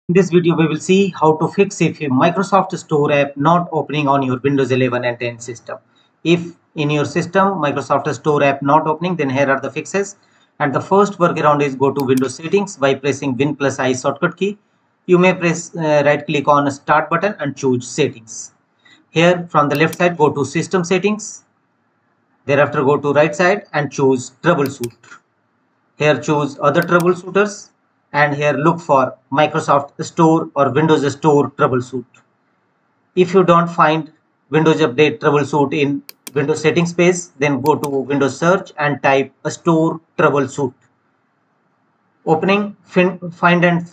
In this video, we will see how to fix if a Microsoft Store app not opening on your Windows 11 and 10 system. If in your system Microsoft Store app not opening, then here are the fixes. And the first workaround is go to Windows settings by pressing Win plus I shortcut key. You may press right click on Start button and choose settings. Here from the left side, go to System settings. Thereafter go to right side and choose Troubleshoot. Here choose other troubleshooters and here look for Microsoft Store or Windows Store troubleshoot. If you don't find Windows Update troubleshoot in Windows settings page, then go to Windows search and type Store troubleshoot. Opening find and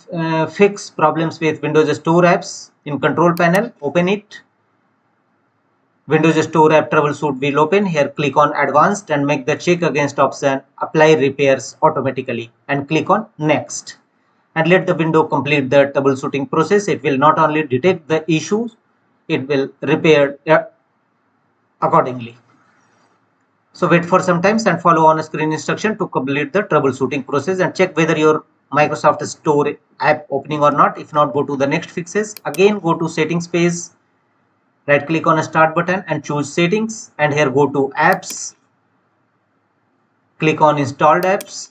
fix problems with Windows Store apps in control panel. Open it. Windows Store app troubleshoot will open. Here click on advanced and make the check against option apply repairs automatically and click on next and let the window complete the troubleshooting process. It will not only detect the issues, it will repair accordingly. So wait for some time and follow on screen instruction to complete the troubleshooting process and check whether your Microsoft Store app opening or not. If not, go to the next fixes. Again go to settings page. Right click on a start button and choose settings and here go to apps, click on installed apps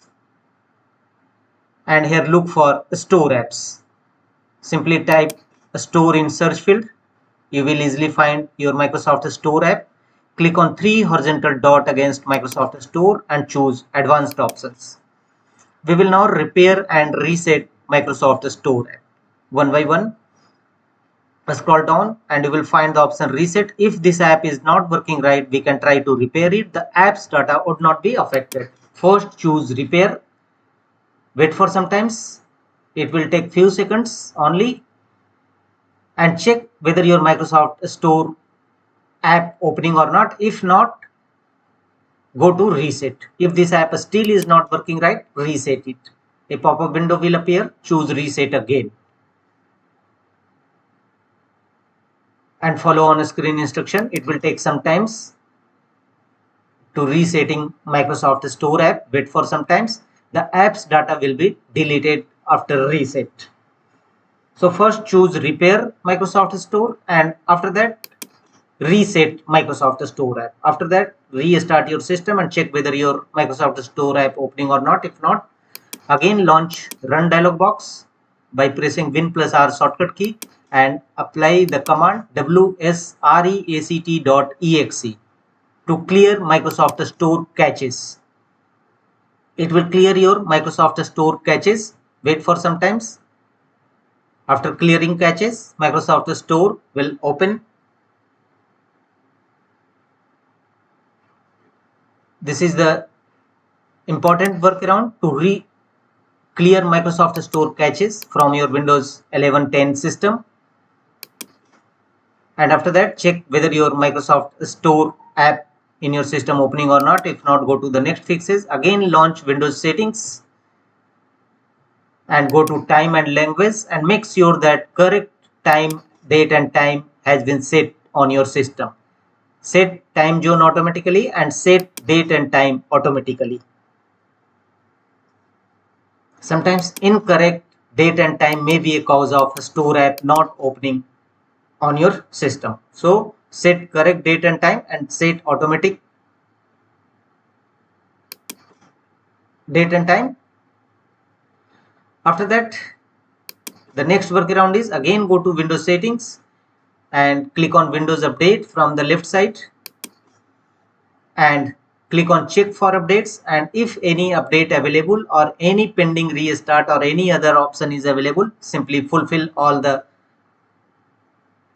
and here look for store apps. Simply type store in search field. You will easily find your Microsoft Store app. Click on 3 horizontal dot against Microsoft Store and choose advanced options. We will now repair and reset Microsoft Store app one by one. Scroll down and you will find the option reset. If this app is not working right, we can try to repair it. The app's data would not be affected. First choose repair. Wait for some times. It will take few seconds only and check whether your Microsoft Store app opening or not. If not, go to reset. If this app still is not working right, reset it. A pop-up window will appear. Choose reset again. And follow on screen instruction. It will take some times to resetting Microsoft Store app. Wait for some times. The app's data will be deleted after reset. So first choose repair Microsoft Store and after that reset Microsoft Store app. After that restart your system and check whether your Microsoft Store app opening or not. If not, again launch run dialog box by pressing Win plus R shortcut key and apply the command wsreact.exe to clear Microsoft Store caches. It will clear your Microsoft Store caches. Wait for some times. After clearing caches, Microsoft Store will open. This is the important workaround to clear Microsoft Store caches from your Windows 11-10 system. And after that, check whether your Microsoft Store app in your system opening or not. If not, go to the next fixes. Again launch Windows settings and go to time and language and make sure that correct time, date and time has been set on your system. Set time zone automatically and set date and time automatically. Sometimes incorrect date and time may be a cause of Store app not opening on your system. So set correct date and time and set automatic date and time. After that, the next workaround is again go to Windows settings and click on Windows Update from the left side and click on check for updates, and if any update available or any pending restart or any other option is available, simply fulfill all the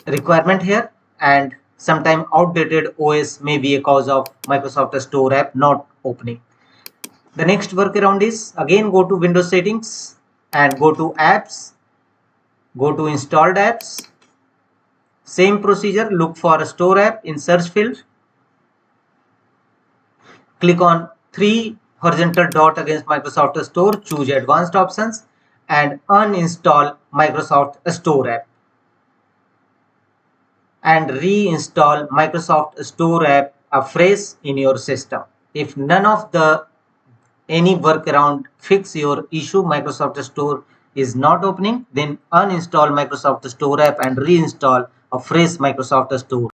requirement here. And sometime outdated OS may be a cause of Microsoft Store app not opening. The next workaround is again go to Windows settings and go to apps, go to installed apps. Same procedure, look for a Store app in search field. Click on 3 horizontal dot against Microsoft Store, choose advanced options and uninstall Microsoft Store app and reinstall Microsoft Store app afresh in your system. If none of the any workaround fix your issue, Microsoft Store is not opening, then uninstall Microsoft Store app and reinstall a fresh Microsoft Store.